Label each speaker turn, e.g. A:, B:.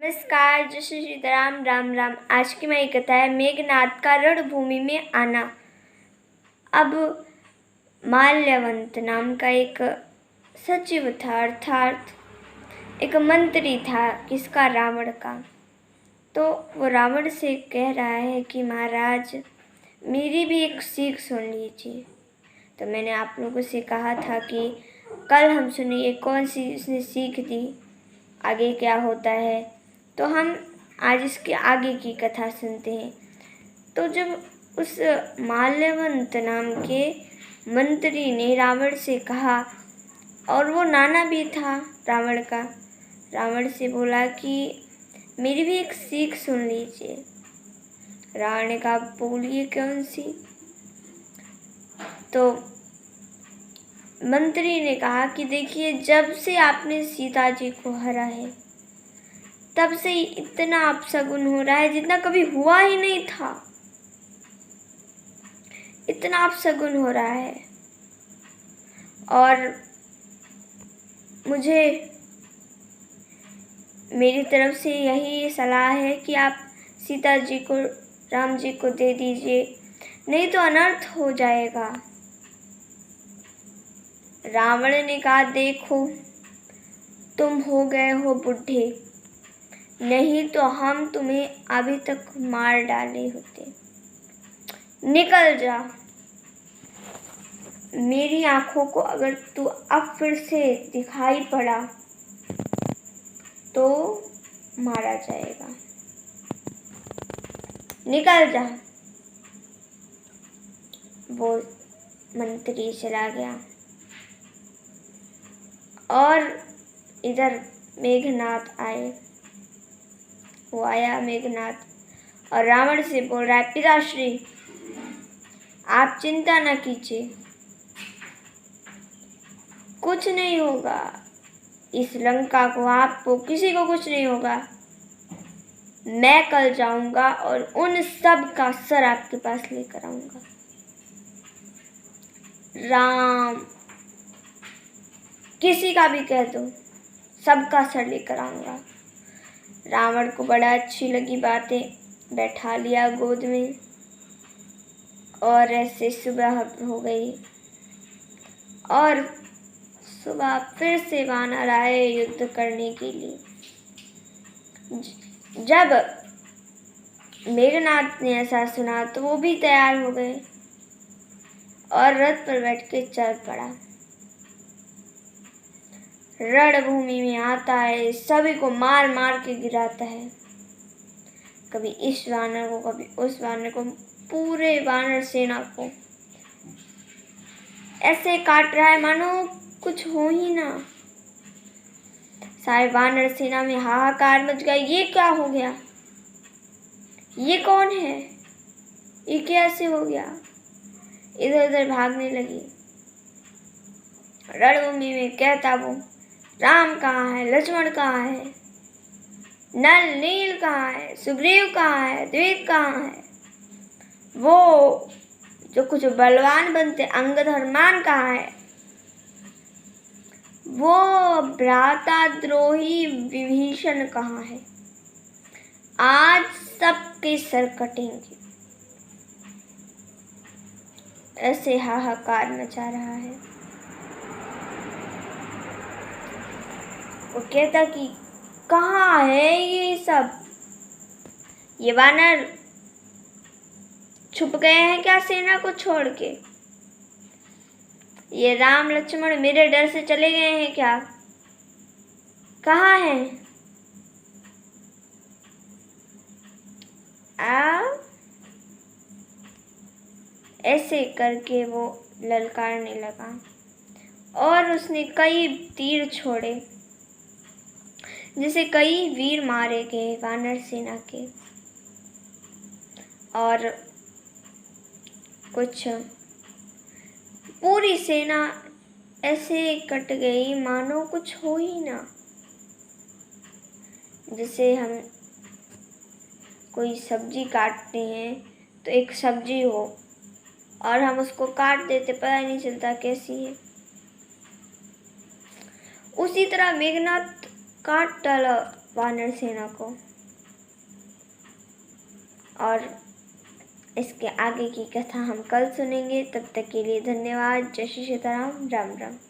A: नमस्कार, जय श्री सीताराम, राम राम। आज की मेरी कथा है मेघनाद का रणभूमि में आना। अब माल्यवंत नाम का एक सचिव था, अर्थात एक मंत्री था किसका, रावण का। तो वो रावण से कह रहा है कि महाराज, मेरी भी एक सीख सुन लीजिए। तो मैंने आप लोगों से कहा था कि कल हम सुनिए कौन सी उसने सीख दी, आगे क्या होता है। तो हम आज इसके आगे की कथा सुनते हैं। तो जब उस माल्यवंत नाम के मंत्री ने रावण से कहा, और वो नाना भी था रावण का, रावण से बोला कि मेरी भी एक सीख सुन लीजिए। रावण ने कहा, बोलिए कौन सी। तो मंत्री ने कहा कि देखिए, जब से आपने सीता जी को हरा है तब से इतना अपशगुन हो रहा है जितना कभी हुआ ही नहीं था। इतना अपशगुन हो रहा है, और मुझे मेरी तरफ से यही सलाह है कि आप सीता जी को, राम जी को दे दीजिए, नहीं तो अनर्थ हो जाएगा। रावण ने कहा, देखो तुम हो गए हो बुढ़े, नहीं तो हम तुम्हें अभी तक मार डाले होते। निकल जा, मेरी आंखों को अगर तू अब फिर से दिखाई पड़ा तो मारा जाएगा। निकल जा। वो मंत्री चला गया, और इधर मेघनाद आए। वो आया मेघनाद, और रावण से बोल रहा है, पिताश्री आप चिंता न कीजिए, कुछ नहीं होगा। इस लंका को, आपको, किसी को कुछ नहीं होगा। मैं कल जाऊंगा और उन सब का सर आपके पास लेकर आऊंगा। राम, किसी का भी कह दो, सबका सर लेकर आऊंगा। रावण को बड़ा अच्छी लगी बातें, बैठा लिया गोद में, और ऐसे सुबह हो गई, और सुबह फिर से वानर आए युद्ध करने के लिए। जब मेघनाद ने ऐसा सुना तो वो भी तैयार हो गए, और रथ पर बैठ के चल पड़ा। रणभूमि में आता है, सभी को मार मार के गिराता है, कभी इस वानर को, कभी उस वानर को, पूरे वानर सेना को ऐसे काट रहा है मानो कुछ हो ही ना। सारे वानर सेना में हाहाकार मच गया। ये क्या हो गया, ये कौन है, ये कैसे हो गया। इधर उधर भागने लगी। रणभूमि में कहता वो, राम कहाँ है, लक्ष्मण कहाँ है, नल नील कहाँ है, सुग्रीव कहाँ है, द्विज कहाँ है, वो जो कुछ बलवान बनते अंगद हनुमान कहाँ है, वो भ्राता द्रोही विभीषण कहाँ है। आज सबके सर कटेंगे। ऐसे हाहाकार मचा रहा है। वो कहता कि कहाँ है ये सब, ये वानर छुप गए हैं क्या सेना को छोड़ के, ये राम लक्ष्मण मेरे डर से चले गए हैं क्या, कहाँ हैं। ऐसे करके वो ललकारने लगा, और उसने कई तीर छोड़े, जिसे कई वीर मारे गए वानर सेना के, और कुछ पूरी सेना ऐसे कट गई मानो कुछ हो ही ना। जैसे हम कोई सब्जी काटते हैं तो एक सब्जी हो, और हम उसको काट देते, पता नहीं चलता कैसी है। उसी तरह मेघनाद काट डाला वानर सेना को। और इसके आगे की कथा हम कल सुनेंगे। तब तक के लिए धन्यवाद। जय श्री सीताराम। राम राम।